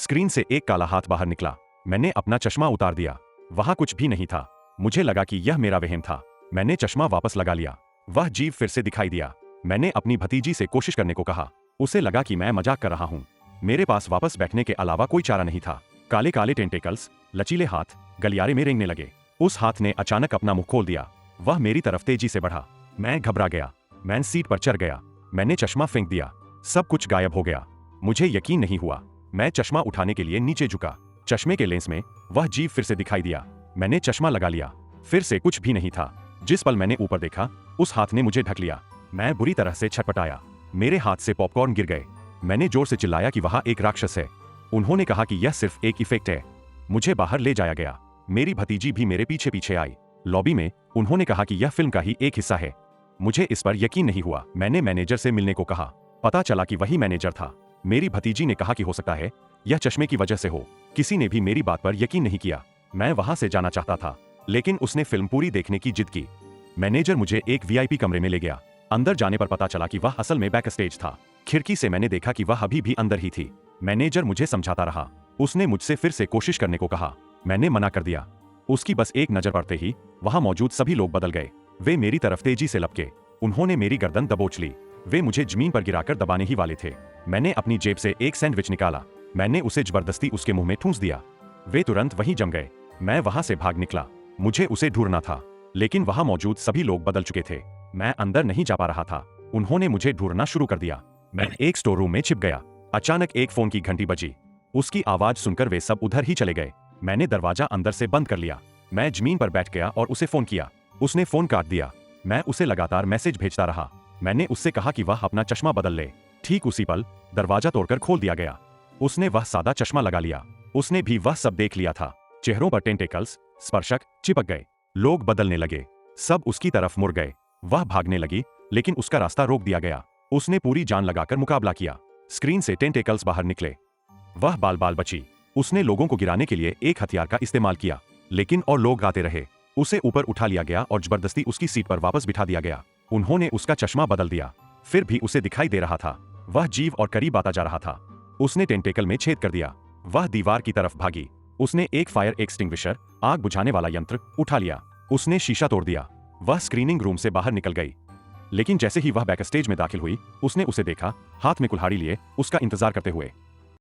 Screen से एक काला हाथ बाहर निकला। मैंने अपना चश्मा उतार दिया। वहां कुछ भी नहीं था। मुझे लगा कि यह मेरा वहम था। मैंने चश्मा वापस लगा लिया। वह जीव फिर से दिखाई दिया। मैंने अपनी भतीजी से कोशिश करने को कहा। उसे लगा कि मैं मजाक कर रहा हूँ। मेरे पास वापस बैठने के अलावा कोई चारा नहीं था। काले काले टेंटेकल्स, लचीले हाथ गलियारे में रेंगने लगे। उस हाथ ने अचानक अपना मुंह खोल दिया। वह मेरी तरफ तेजी से बढ़ा। मैं घबरा गया। मैं सीट पर चढ़ गया। मैंने चश्मा फेंक दिया। सब कुछ गायब हो गया। मुझे यकीन नहीं हुआ। मैं चश्मा उठाने के लिए नीचे झुका। चश्मे के लेंस में वह जीव फिर से दिखाई दिया। मैंने चश्मा लगा लिया। फिर से कुछ भी नहीं था। जिस पल मैंने ऊपर देखा, उस हाथ ने मुझे ढक लिया। मैं बुरी तरह से छटपटाया। मेरे हाथ से पॉपकॉर्न गिर गए। मैंने जोर से चिल्लाया कि वहां एक राक्षस है। उन्होंने कहा कि यह सिर्फ एक इफेक्ट है। मुझे बाहर ले जाया गया। मेरी भतीजी भी मेरे पीछे पीछे आई। लॉबी में उन्होंने कहा कि यह फिल्म का ही एक हिस्सा है। मुझे इस पर यकीन नहीं हुआ। मैंने मैनेजर से मिलने को कहा। पता चला कि वही मैनेजर था। मेरी भतीजी ने कहा कि हो सकता है यह चश्मे की वजह से हो। किसी ने भी मेरी बात पर यकीन नहीं किया। मैं वहां से जाना चाहता था, लेकिन उसने फिल्म पूरी देखने की जिद की। मैनेजर मुझे एक वीआईपी कमरे में ले गया। अंदर जाने पर पता चला कि वह असल में बैक स्टेज था। खिड़की से मैंने देखा कि वह अभी भी अंदर ही थी। मैनेजर मुझे समझाता रहा। उसने मुझसे फिर से कोशिश करने को कहा। मैंने मना कर दिया। उसकी बस एक नजर पड़ते ही वहां मौजूद सभी लोग बदल गए। वे मेरी तरफ तेजी से लपके। उन्होंने मेरी गर्दन दबोच ली। वे मुझे जमीन पर गिराकर दबाने ही वाले थे। मैंने अपनी जेब से एक सैंडविच निकाला। मैंने उसे जबरदस्ती उसके मुंह में ठूंस दिया। वे तुरंत वहीं जम गए। मैं वहां से भाग निकला। मुझे उसे ढूंढना था, लेकिन वहां मौजूद सभी लोग बदल चुके थे। मैं अंदर नहीं जा पा रहा था। उन्होंने मुझे ढूंढना शुरू कर दिया। मैं एक स्टोर रूम में छिप गया। अचानक एक फोन की घंटी बजी। उसकी आवाज सुनकर वे सब उधर ही चले गए। मैंने दरवाजा अंदर से बंद कर लिया। मैं जमीन पर बैठ गया और उसे फोन किया। उसने फोन काट दिया। मैं उसे लगातार मैसेज भेजता रहा। मैंने उससे कहा कि वह अपना चश्मा बदल ले। ठीक उसी पल दरवाजा तोड़कर खोल दिया गया। उसने वह सादा चश्मा लगा लिया। उसने भी वह सब देख लिया था। चेहरों पर टेंटेकल्स, स्पर्शक चिपक गए। लोग बदलने लगे। सब उसकी तरफ मुड़ गए। वह भागने लगी, लेकिन उसका रास्ता रोक दिया गया। उसने पूरी जान लगाकर मुकाबला किया। स्क्रीन से टेंटेकल्स बाहर निकले। वह बाल बाल बची। उसने लोगों को गिराने के लिए एक हथियार का इस्तेमाल किया, लेकिन और लोग गाते रहे। उसे ऊपर उठा लिया गया और जबरदस्ती उसकी सीट पर वापस बिठा दिया गया। उन्होंने उसका चश्मा बदल दिया। फिर भी उसे दिखाई दे रहा था। वह जीव और करीब आता जा रहा था। उसने टेंटेकल में छेद कर दिया। वह दीवार की तरफ भागी। उसने एक फायर एक्सटिंग्विशर, आग बुझाने वाला यंत्र उठा लिया। उसने शीशा तोड़ दिया। वह स्क्रीनिंग रूम से बाहर निकल गई। लेकिन जैसे ही वह बैक स्टेज में दाखिल हुई, उसने उसे देखा, हाथ में कुल्हाड़ी लिए उसका इंतजार करते हुए।